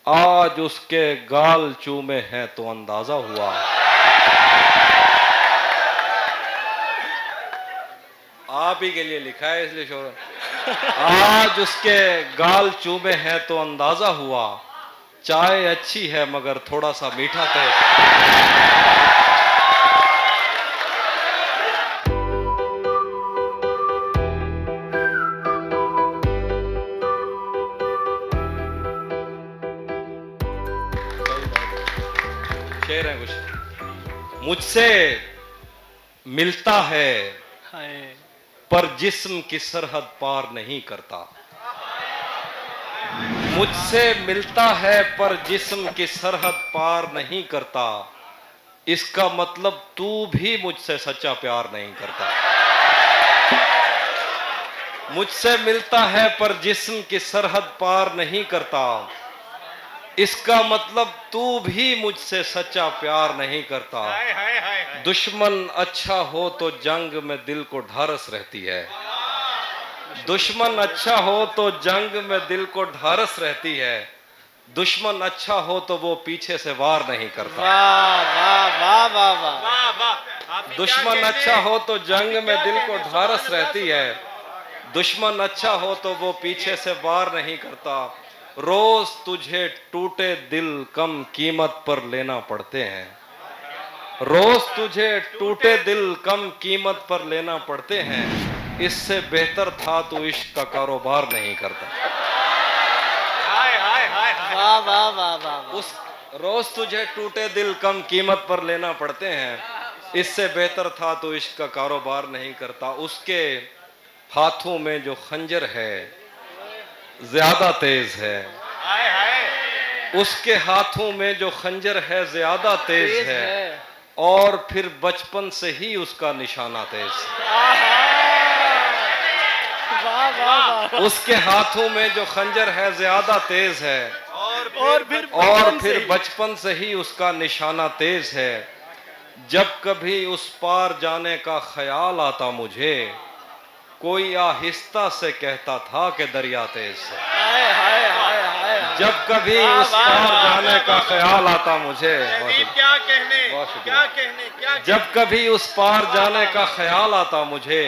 आज उसके गाल चूमे हैं तो अंदाजा हुआ। आप ही के लिए लिखा है इसलिए शोर। आज उसके गाल चूमे हैं तो अंदाजा हुआ, चाय अच्छी है मगर थोड़ा सा मीठा टेस्ट। शेर है कुछ। मुझसे मिलता है पर जिस्म की सरहद पार नहीं करता। मुझसे मिलता है पर जिस्म की सरहद पार नहीं करता, इसका मतलब तू भी मुझसे सच्चा प्यार नहीं करता। मुझसे मिलता है पर जिस्म की सरहद पार नहीं करता, इसका मतलब तू भी मुझसे सच्चा प्यार नहीं करता। दुश्मन अच्छा हो तो जंग में दिल को ढारस रहती है। दुश्मन अच्छा हो तो जंग में दिल को ढारस रहती है। दुश्मन अच्छा हो तो वो पीछे से वार नहीं करता। वाह वाह वाह वाह वाह। दुश्मन अच्छा हो तो जंग में दिल को ढारस रहती है। दुश्मन अच्छा हो तो वो पीछे से वार नहीं करता। रोज तुझे टूटे दिल कम कीमत पर लेना पड़ते हैं। रोज तुझे टूटे दिल कम कीमत पर लेना पड़ते हैं, इससे बेहतर था तू इश्क का कारोबार नहीं करता। वाह वाह वाह वाह। उस रोज तुझे टूटे दिल कम कीमत पर लेना पड़ते हैं, इससे बेहतर था तू इश्क का कारोबार नहीं करता। उसके हाथों में जो खंजर है ज्यादा तेज है। उसके हाथों में जो खंजर है ज्यादा तेज है, और फिर बचपन से ही उसका निशाना तेज है। उसके हाथों में जो खंजर है ज्यादा तेज है, और फिर बचपन से ही उसका निशाना तेज है। जब कभी उस पार जाने का ख्याल आता मुझे, कोई आहिस्ता से कहता था कि दरिया तेज है। जब कभी उस पार जाने का ख्याल आता मुझे, क्या कहने जब कभी उस पार जाने का ख्याल आता मुझे,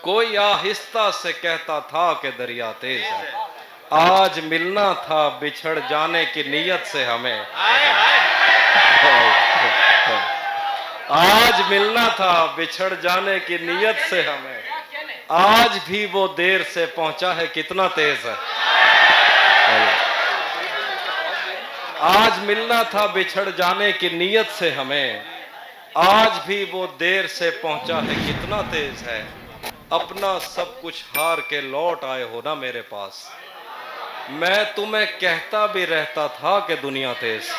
कोई आहिस्ता से कहता था कि दरिया तेज है। आज मिलना था बिछड़ जाने की नीयत से हमें। आज मिलना था बिछड़ जाने की नीयत से हमें, आज भी वो देर से पहुंचा है कितना तेज है। आज मिलना था बिछड़ जाने की नीयत से हमें, आज भी वो देर से पहुंचा है कितना तेज है। अपना सब कुछ हार के लौट आए हो ना मेरे पास, मैं तुम्हें कहता भी रहता था कि दुनिया तेज।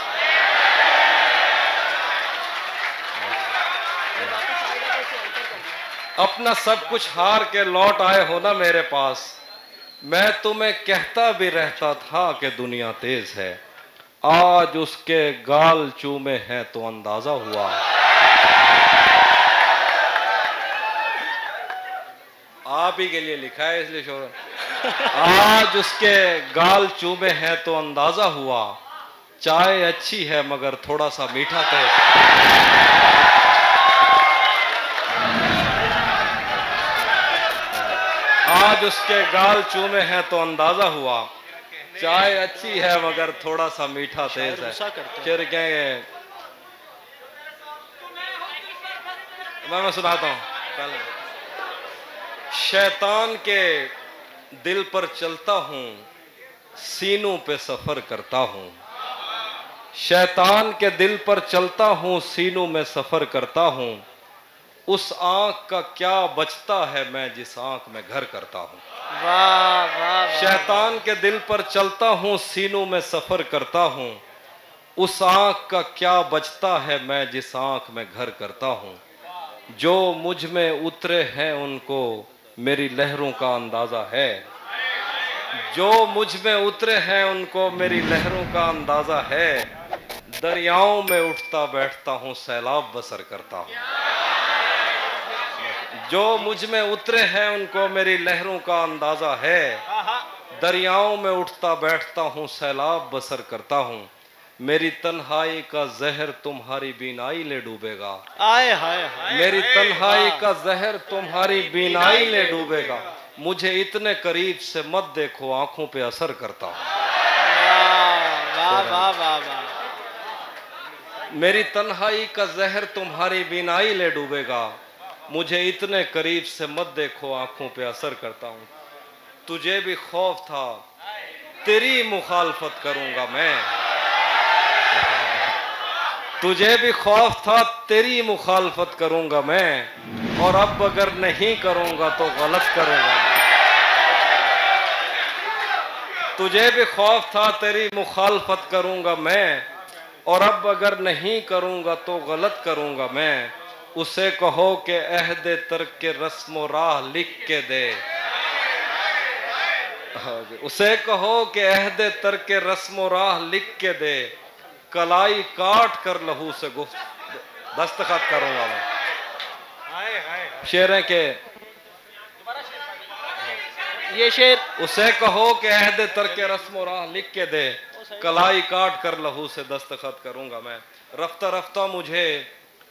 अपना सब कुछ हार के लौट आए हो ना मेरे पास, मैं तुम्हें कहता भी रहता था कि दुनिया तेज है। आज उसके गाल चूमे हैं तो अंदाजा हुआ। आप ही के लिए लिखा है इसलिए शोर। आज उसके गाल चूमे हैं तो अंदाजा हुआ, चाय अच्छी है मगर थोड़ा सा मीठा टेस्ट। आज उसके गाल चूमे हैं तो अंदाजा हुआ, चाय अच्छी है मगर थोड़ा सा मीठा तेज है। फिर कहेंगे, मैं सुनाता हूँ पहले। शैतान के दिल पर चलता हूँ, सीनों पे सफर करता हूँ। शैतान के दिल पर चलता हूँ, सीनों में सफर करता हूँ। उस आंख का क्या बचता है मैं जिस आंख में घर करता हूँ। वाह वाह। शैतान के दिल पर चलता हूँ, सीनों में सफर करता हूँ। उस आंख का क्या बचता है मैं जिस आंख में घर करता हूँ। जो मुझ में उतरे हैं उनको मेरी लहरों का अंदाजा है। जो मुझ में उतरे हैं उनको मेरी लहरों का अंदाजा है। दरियाओं में उठता बैठता हूँ, सैलाब बसर करता हूँ। जो मुझ में उतरे हैं उनको मेरी लहरों का अंदाजा है। दरियाओं में उठता बैठता हूँ, सैलाब बसर करता हूँ। मेरी तन्हाई का जहर तुम्हारी बीनाई ले डूबेगा। आए हाय हाय। मेरी तन्हाई का जहर तुम्हारी बीनाई ले डूबेगा। मुझे इतने करीब से मत देखो, आंखों पे असर करता हूँ। वाह वाह वाह वाह। मेरी तन्हाई का जहर तुम्हारी बीनाई ले डूबेगा। मुझे इतने करीब से मत देखो, आंखों पे असर करता हूँ। तुझे भी खौफ था, तेरी मुखालफत करूंगा मैं। तुझे भी खौफ था, तेरी मुखालफत करूंगा मैं। और अब अगर नहीं करूंगा तो गलत करूंगा। तुझे भी खौफ था, तेरी मुखालफत करूंगा मैं। और अब अगर नहीं करूंगा तो गलत करूंगा मैं। उसे कहो कि अहद तर्क के रस्म राह लिख के दे। उसे कहो कि अहद तर्क के रस्म राह लिख के दे। कलाई काट कर लहू से दस्तखत करूंगा मैं। शेर है के ये शेर। उसे कहो कि अहद तर्क के रस्म राह लिख के दे। कलाई काट कर लहू से दस्तखत करूंगा मैं। रफ्ता रफ्ता मुझे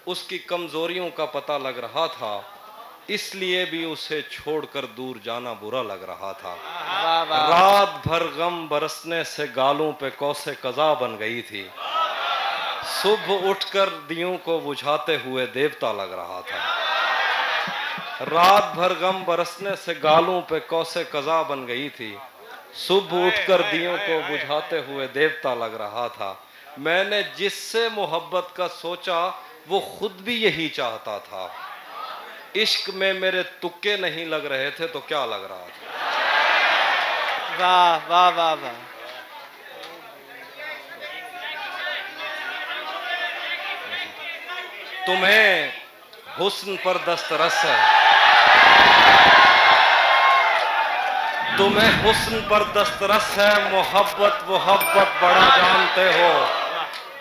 उसकी कमजोरियों का पता लग रहा था, इसलिए भी उसे छोड़कर दूर जाना बुरा लग रहा था। रात भर गम बरसने से गालों पे कौसे कज़ा बन गई थी। सुबह उठकर दियों को बुझाते हुए देवता लग रहा था। रात भर गम बरसने से गालों पे कौसे कज़ा बन गई थी। सुबह उठकर दियों को बुझाते हुए देवता लग रहा था। मैंने जिससे मोहब्बत का सोचा वो खुद भी यही चाहता था। इश्क में मेरे तुक्के नहीं लग रहे थे तो क्या लग रहा था। वाह वाह वाह वाह। तुम्हें हुस्न पर दस्तरस है, तुम्हें हुस्न पर दस्तरस है। मोहब्बत बड़ा जानते हो,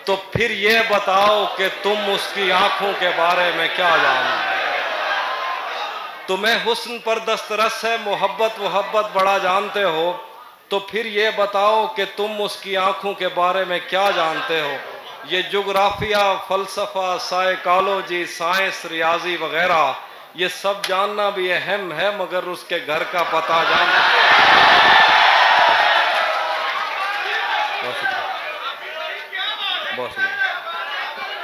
तो फिर ये बताओ कि तुम उसकी आंखों के बारे में क्या जानते हो। तुम्हें हुस्न पर दस्तरस है, मोहब्बत बड़ा जानते हो, तो फिर ये बताओ कि तुम उसकी आंखों के बारे में क्या जानते हो। ये जोग्राफिया, फलसफा, साइकोलॉजी, साइंस, रियाजी वगैरह ये सब जानना भी अहम है, मगर उसके घर का पता जानना। बहुत शुक्रिया।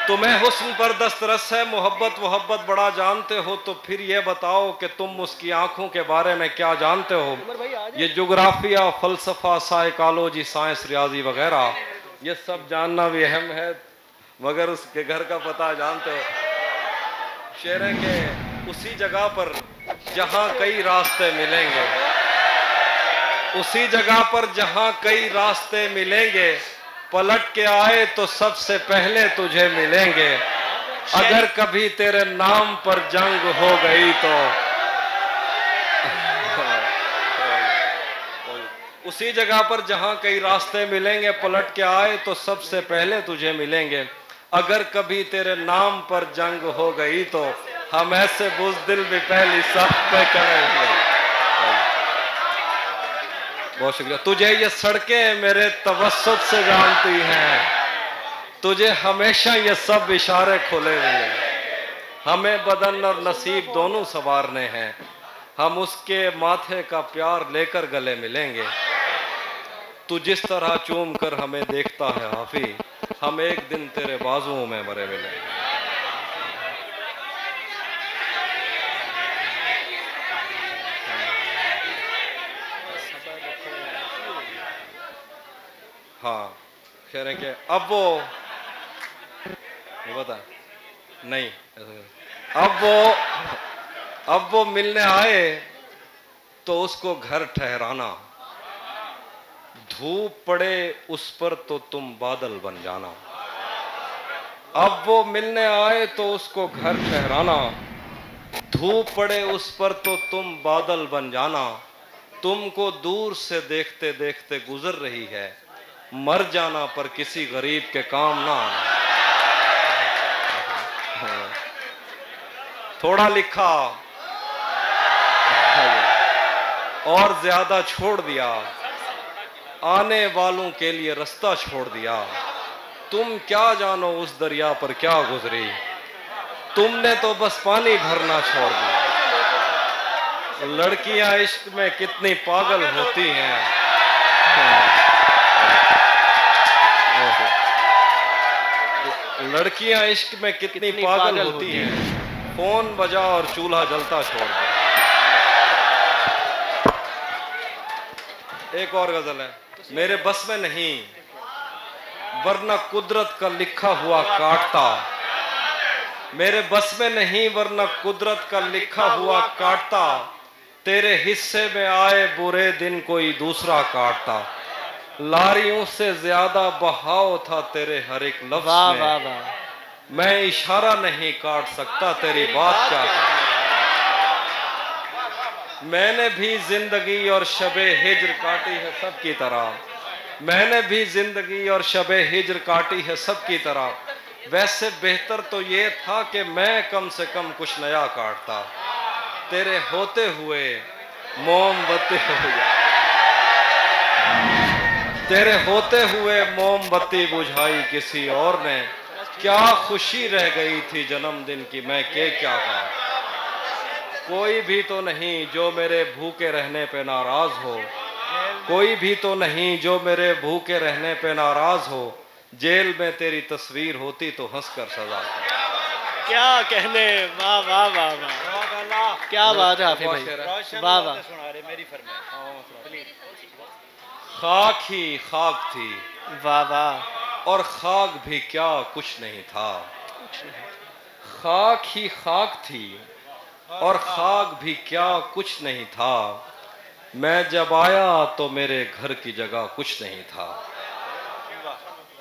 तुम्हें हुस्न पर दस्तरस है, मोहब्बत बड़ा जानते हो, तो फिर ये बताओ कि तुम उसकी आंखों के बारे में क्या जानते हो। ये जोग्राफिया, फलसफा, साइकोलॉजी, साइंस, रियाजी वगैरह ये सब जानना भी अहम है, मगर उसके घर का पता जानते हो। शेर है कि उसी जगह पर जहां कई रास्ते मिलेंगे, उसी जगह पर जहां कई रास्ते मिलेंगे, पलट के आए तो सबसे पहले तुझे मिलेंगे। अगर कभी तेरे नाम पर जंग हो गई तो उसी जगह पर जहां कई रास्ते मिलेंगे, पलट के आए तो सबसे पहले तुझे मिलेंगे। अगर कभी तेरे नाम पर जंग हो गई तो हम ऐसे बुज़दिल भी पहली सफ पे करेंगे। बहुत शुक्रिया। तुझे ये सड़कें मेरे तवस्सुत से जानती हैं, तुझे हमेशा ये सब इशारे खुले हुए हैं। हमें बदन और नसीब दोनों संवारने हैं, हम उसके माथे का प्यार लेकर गले मिलेंगे। तू जिस तरह चूम कर हमें देखता है हाफी, हम एक दिन तेरे बाजुओं में मरे मिलेंगे। हाँ, कह रहे हैं कि बता नहीं, अब वो मिलने आए तो उसको घर ठहराना। धूप पड़े उस पर तो तुम बादल बन जाना। अब वो मिलने आए तो उसको घर ठहराना। धूप पड़े उस पर तो तुम बादल बन जाना। तुमको दूर से देखते देखते गुजर रही है, मर जाना पर किसी गरीब के काम ना आना। थोड़ा लिखा और ज्यादा छोड़ दिया, आने वालों के लिए रास्ता छोड़ दिया। तुम क्या जानो उस दरिया पर क्या गुजरी, तुमने तो बस पानी भरना छोड़ दिया। लड़कियां इश्क में कितनी पागल होती हैं। लड़कियां इश्क में कितनी पागल होती हैं। फोन बजा और चूल्हा जलता छोड़ दिया। एक और गजल है। मेरे बस में नहीं वरना कुदरत का लिखा हुआ काटता, मेरे बस में नहीं वरना कुदरत का लिखा हुआ काटता, तेरे हिस्से में आए बुरे दिन कोई दूसरा काटता। लारियों से ज्यादा बहाव था तेरे हर एक लफ्ज में, वाह वाह। मैं इशारा नहीं काट सकता तेरी बात क्या कहूं। मैंने भी जिंदगी और शबे हिज्र काटी है सबकी तरह, मैंने भी जिंदगी और शबे हिज्र काटी है सबकी तरह। वैसे बेहतर तो ये था कि मैं कम से कम कुछ नया काटता, तेरे होते हुए मोमबत्ती हो गया, तेरे होते हुए मोमबत्ती बुझाई किसी और ने। क्या खुशी रह गई थी जन्मदिन की मैं क्या कहा। कोई भी तो नहीं जो मेरे भूखे रहने पे नाराज हो, कोई भी तो नहीं जो मेरे भूखे रहने पे नाराज हो। जेल में तेरी तस्वीर होती तो हंसकर सजा। क्या कहने, वाह वाह वाह वाह, क्या बात है हाफिज भाई, वाह वाह। खाक ही खाक थी, वाह वाह। और खाक भी क्या कुछ नहीं था। खाक ही खाक थी और खाक भी क्या कुछ नहीं था। मैं जब आया तो मेरे घर की जगह कुछ नहीं था।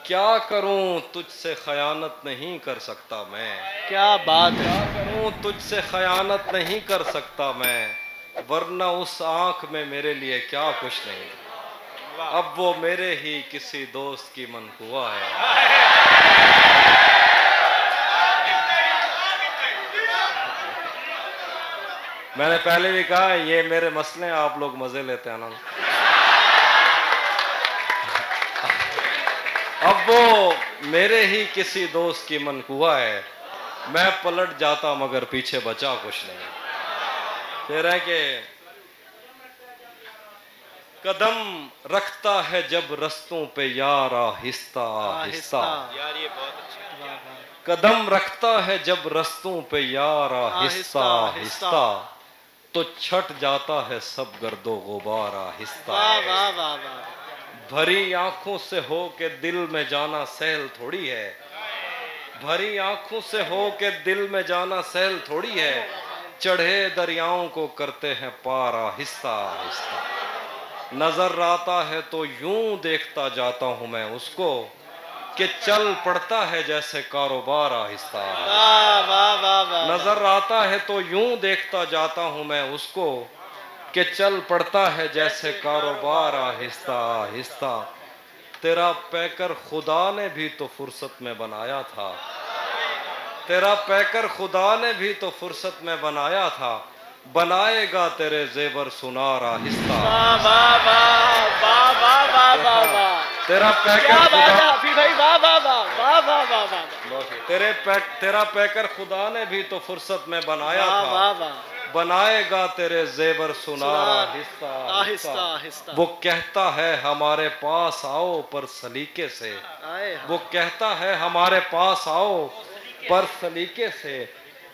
क्या करूं तुझसे खयानत नहीं कर सकता मैं, क्या बात है। क्या करूं तुझसे खयानत नहीं कर सकता मैं, वरना उस आंख में मेरे लिए क्या कुछ नहीं। अब वो मेरे ही किसी दोस्त की मनकुआ है। मैंने पहले भी कहा ये मेरे मसले हैं, आप लोग मजे लेते हैं ना। अब वो मेरे ही किसी दोस्त की मनकुआ है। मैं पलट जाता मगर पीछे बचा कुछ नहीं। कह रहे हैं कि कदम रखता है जब रस्तों पे यार आहिस्ता आहिस्ता। यार ये बहुत अच्छा। कदम रखता है जब रस्तों पे यार आहिस्ता आहिस्ता, तो छट जाता है सब गर्दो गुबार आहिस्ता। वाह वाह वाह वाह। भरी आंखों से हो के दिल में जाना सहल थोड़ी है, भरी आंखों से हो के दिल में जाना सहल थोड़ी है। चढ़े दरियाओं को करते हैं पार आहिस्ता आहिस्ता। नजर आता है तो यूं देखता जाता हूं मैं उसको, कि चल पड़ता है जैसे कारोबार आहिस्ता। नजर आता है तो यूं देखता जाता हूं मैं उसको, कि चल पड़ता है जैसे कारोबार आहिस्ता आहिस्ता। तेरा पैकर खुदा ने भी तो फुर्सत में बनाया था, तेरा पैकर खुदा ने भी तो फुर्सत में बनाया था। बनाएगा तेरे जेवर सुनार आहिस्ता। तेरा पैकर तेरा पैकर खुदा ने भी तो फुर्सत में बनाया था। बनाएगा तेरे जेवर सुनार आहिस्ता आहिस्ता आहिस्ता। वो कहता है हमारे पास आओ पर सलीके से, वो कहता है हमारे पास आओ पर सलीके से,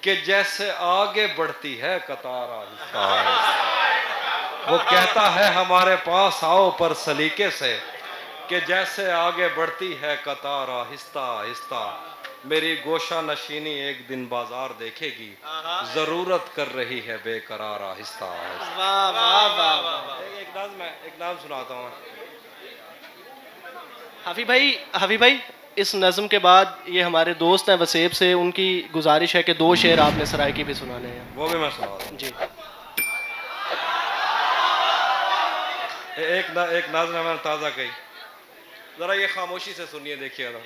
कि जैसे आगे बढ़ती है कतार आहिस्ता आहिस्ता। वो कहता है हमारे पास आओ पर सलीके से, कि जैसे आगे बढ़ती है कतार आहिस्ता आहिस्ता। मेरी गोशा नशीनी एक दिन बाजार देखेगी, जरूरत कर रही है बेकरार आहिस्ता आहिस्ता। वाह वाह वाह। एक नाम सुनाता हूँ। हाफिज भाई इस नज़्म के बाद ये हमारे दोस्त हैं वसेब से, उनकी गुजारिश है कि 2 शेर आपने सरायकी भी सुनाने हैं। वो भी मैं सुनाता हूँ जी। एक नाज़्म मैंने ताज़ा कही, जरा ये खामोशी से सुनिए, देखिएगा।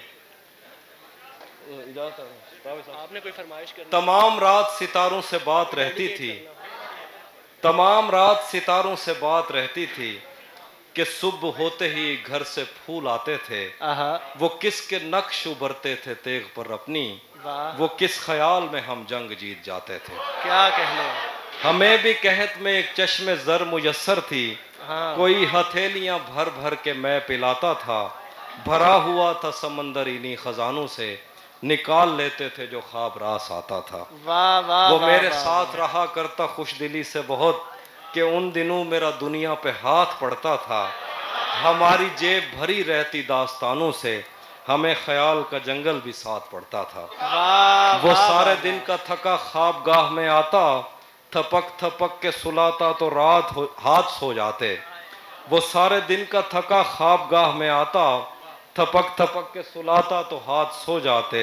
आपने कोई फरमाइश करनी? तमाम रात सितारों से बात रहती थी, तमाम रात सितारों से बात रहती थी, कि सुबह होते ही घर से फूल आते थे, आहा, वो किसके नक्श उभरते थे तेग पर अपनी, वाह, वो किस ख्याल में हम जंग जीत जाते थे। क्या कहने। हमें भी कहत में एक चश्मे जर मुयस्सर थी, हाँ, कोई हथेलियां भर भर के मैं पिलाता था, भरा हुआ था समंदर इन्हीं खजानों से, निकाल लेते थे जो ख्वाब रास आता था। वाह वाह वो वाह, मेरे वाह, साथ रहा करता खुश दिली से बहुत, कि उन दिनों मेरा दुनिया पे हाथ पड़ता था। हमारी जेब भरी रहती दास्तानों से, हमें ख्याल का जंगल भी साथ पड़ता था। वाह, वो वाह, सारे वाह, दिन का थका ख्वाबगाह में आता, थपक थपक के सुलाता तो हाथ सो जाते। वो सारे दिन का थका ख्वाबगाह में आता, थपक थपक के सुलाता तो हाथ सो जाते।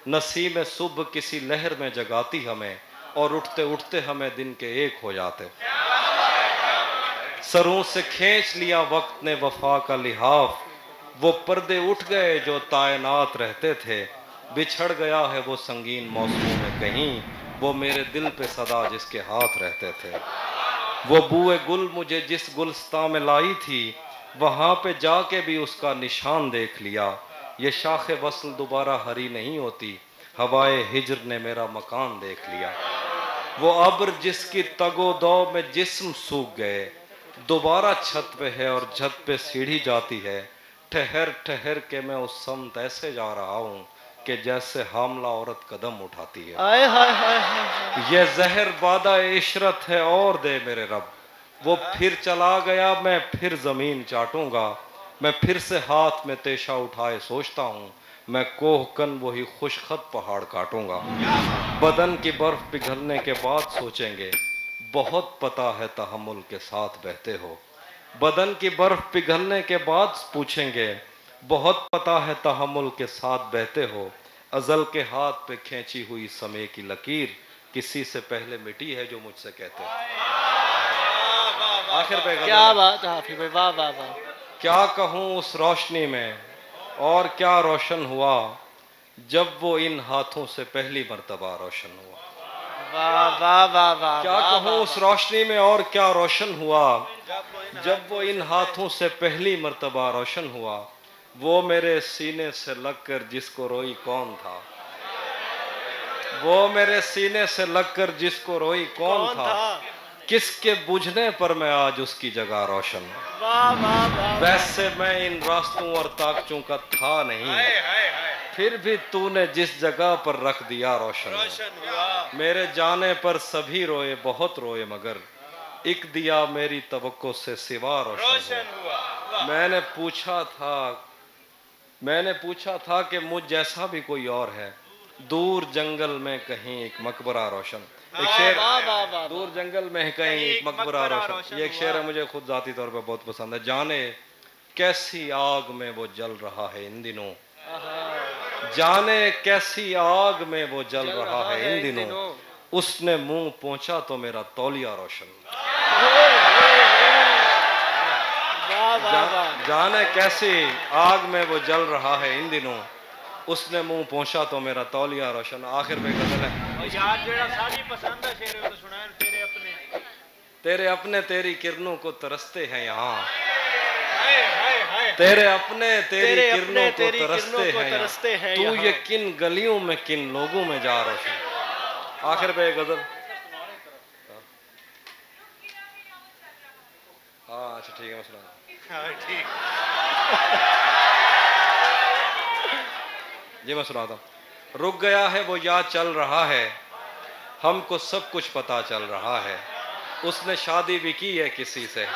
नसीम सुबह किसी लहर में जगाती हमें, और उठते उठते हमें दिन के एक हो जाते। सरों से खींच लिया वक्त ने वफा का लिहाफ, वो पर्दे उठ गए जो तायनात रहते थे। बिछड़ गया है वो संगीन मौसमों में कहीं, वो मेरे दिल पे सदा जिसके हाथ रहते थे। वो बूए गुल मुझे जिस गुलस्तां में लाई थी, वहां पे जाके भी उसका निशान देख लिया। ये शाखे वसल दोबारा हरी नहीं होती, हवाए हिजर ने मेरा मकान देख लिया। वो अब्र जिसकी तगो दो में जिस्म सूख गए, दोबारा छत पे है और छत पे सीढ़ी जाती है। ठहर ठहर के मैं उस समत ऐसे जा रहा हूँ कि जैसे हामला औरत कदम उठाती है। आए हाय हाय हाय, ये जहर बादा इशरत है और दे मेरे रब, वो फिर चला गया मैं फिर जमीन चाटूंगा। मैं फिर से हाथ में तेशा उठाए सोचता हूँ, मैं कोहकन वही खुशखत पहाड़ काटूंगा। बदन की बर्फ पिघलने के बाद सोचेंगे, बहुत पता है तहम्मुल के साथ बहते हो। बदन की बर्फ पिघलने के बाद पूछेंगे, बहुत पता है तहम्मुल के साथ बहते हो। अजल के हाथ पे खींची हुई समय की लकीर, किसी से पहले मिटी है जो मुझसे कहते हैं। आखिर पे क्या बात है हाफिज भाई, वाह वाह वाह, क्या कहूँ उस रोशनी में, और क्या रोशन हुआ जब वो इन हाथों से पहली मर्तबा रोशन हुआ। वाह वाह वाह वाह, क्या कहूँ उस रोशनी में, और क्या रोशन हुआ जब वो इन हाथों से पहली मर्तबा रोशन हुआ। वो मेरे सीने से लगकर जिसको रोई कौन था, वो मेरे सीने से लगकर जिसको रोई कौन था, किसके बुझने पर मैं आज उसकी जगह रोशन हूँ। वाह वाह वाह, वैसे मैं इन रास्तों और ताकचों का था नहीं, फिर भी तूने जिस जगह पर रख दिया रोशन हुआ। मेरे जाने पर सभी रोए, बहुत रोए, मगर एक दिया मेरी तवक्को से सिवा रोशन हुआ। मैंने पूछा था कि मुझ जैसा भी कोई और है, दूर जंगल में कहीं एक मकबरा रोशन। एक शेर, दूर जंगल में कहीं एक मकबरा रोशन, ये एक शेर है, मुझे खुद जाती तौर पे बहुत पसंद है। जाने कैसी आग में वो जल रहा है इन दिनों, जाने कैसी आग में वो जल रहा है इन दिनों, उसने मुंह पहुंचा तो मेरा तौलिया रोशन। जाने कैसी आग में वो जल रहा है इन दिनों, उसने मुंह पहुंचा तो मेरा तौलिया रोशन। आखिर में गजल है, तेरे अपने तेरी किरणों को तरसते हैं यहाँ, तेरे अपने तेरी किरणों को तरसते हैं तू ये किन गलियों में किन लोगों में जा रोशन। आखिर पे गजल, हाँ अच्छा ठीक है, मैं सुना ठीक, जी मैं सुनाता हूँ। रुक गया है वो याद चल रहा है, हमको सब कुछ पता चल रहा है, उसने शादी भी की है किसी से।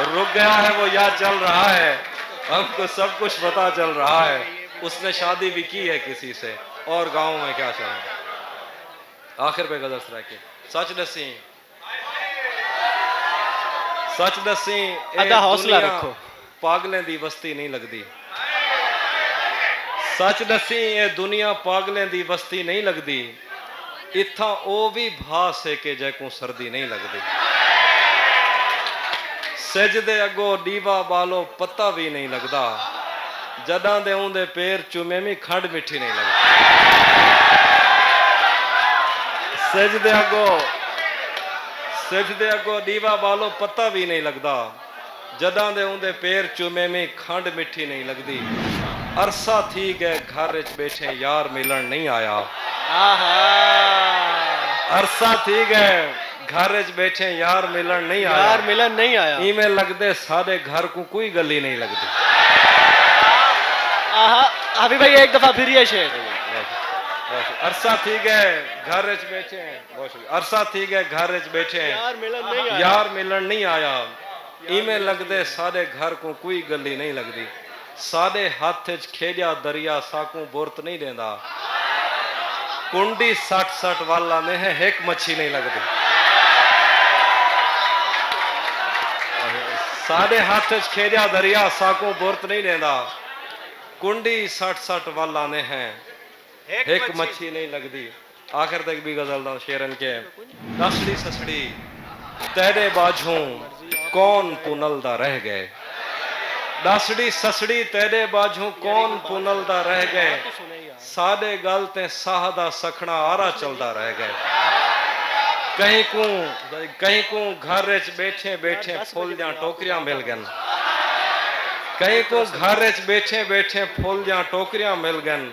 रुक गया है वो याद चल रहा है, हमको सब कुछ पता चल रहा है, उसने शादी भी की है किसी से, और गांव में क्या चल रहा है। आखिर पे गजल सरा के, सच दसी सच दसी अदा हौसला रखो, पागलें दी बस्ती नहीं लगती। सच दसी ये दुनिया पागलें दी बस्ती नहीं लगती, इत्था ओ भी भास है कि जैको सर्दी नहीं लगती। सजदे अगो डीवा बालो पत्ता भी नहीं लगता, जदा दे उंदे पैर चुमे में खंड मिठी नहीं लगती। सिज दे अगो दीवा बालो पता भी नहीं लगता, जदा दे उंदे पैर चूमे में खंड मिठी नहीं लगती। अरसा थी गए घर च बैठे यार मिलन नहीं आया। अरसा थी गए घर च बैठे यार मिलन नहीं आया। यार मिलन नहीं आया। इमें लगदे सारे घर को कोई गली नहीं लगती। अभी भाई एक दफा फिर ये शेर। अरसा थी गए घर च बैठे, अरसा थी गए घर च बैठे यार मिलन नहीं आया। यार मिलन नहीं आया। इमें लगदे सारे घर को कोई गली नहीं लगती। सादे हाथ च खेलिया दरिया साकू बोरत नहीं देंदा। कुंडी 60 वाला में है एक मच्छी नहीं लगती। सादे हाथ च खेलिया दरिया साकू बोरत नहीं देंदा। कुंडी 60 वाला ने है एक मच्छी नहीं लगती। आखिर तक भी गजल दा शेरन के दसड़ी ससड़ी तेरे बाजू कौन पुनलदा रह गए। दसड़ी ससड़ी तेरे बाजू कौन पुनलदा रह गए। सादे गल ते साह दा सखना आरा चलदा रह गए। कहीं को घर च बैठे बैठे फुल दियां टोकरियां मिल गन। कहीं को घर च बैठे बैठे फुल दियां टोकरियां मिल गन।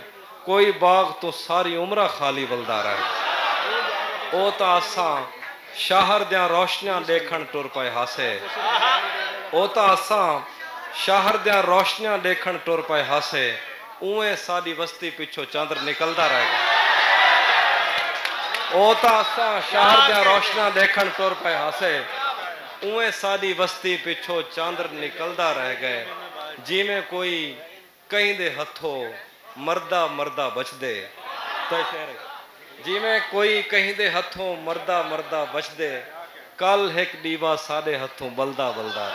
कोई बाग तो सारी उम्र खाली बलदा रहे। ओ ता असा शहर दियां रोशनियां देखण टुर पे हासे। ओ ता असा शहर दियां रोशनियां देखण टुर पे हासे। उवें साडी बस्ती पिछो चंद्र निकलदा रहेगा। ओ ता असा शहर दियां रोशनियां देखण टुर पे हासे। उवें साडी बस्ती पिछो चंद्र निकलदा रह गए। जिमें कोई कहीं दे हथों मरदा मरदा बचदे। जिमें कोई कहीं दे हथों मरदा मरदा बचदे। कल एक दीवा साडे हथों बलदा बलदा।